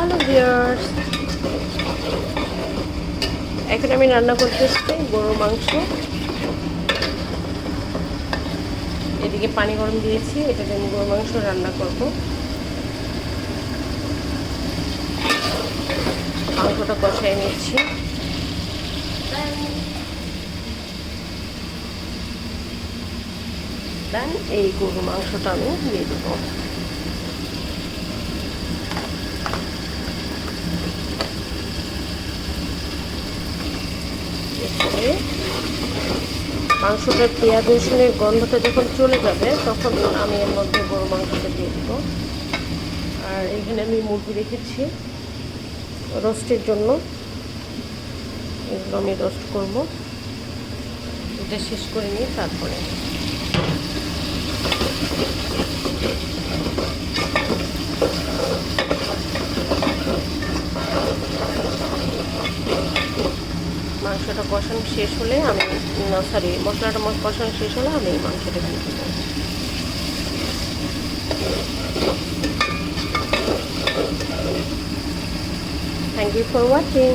Hello viewers, এখন আমি রান্না করতেছি গরুর মাংস। এদিকে পানি গরম দিয়েছি, এটাতে আমি গরুর মাংস রান্না করব। মাংসটা কষাই নিচ্ছি। দেন এই গরুর মাংসটা আমি দিয়ে দেবো। মাংসটার পেঁয়াজ রসুনের গন্ধটা যখন চলে যাবে তখন আমি এর মধ্যে গরু মাংসটা দিয়ে দেবো। আর এখানে আমি মুরগি রেখেছি রোস্টের জন্য, এগুলো আমি রোস্ট করবো। এটা শেষ করে নিয়ে তারপরে মাংসটা কষানো শেষ হলে আমি মশলাটা কষানো শেষ হলে আমি মাংসটা দিয়ে দেবো। Thank you for watching.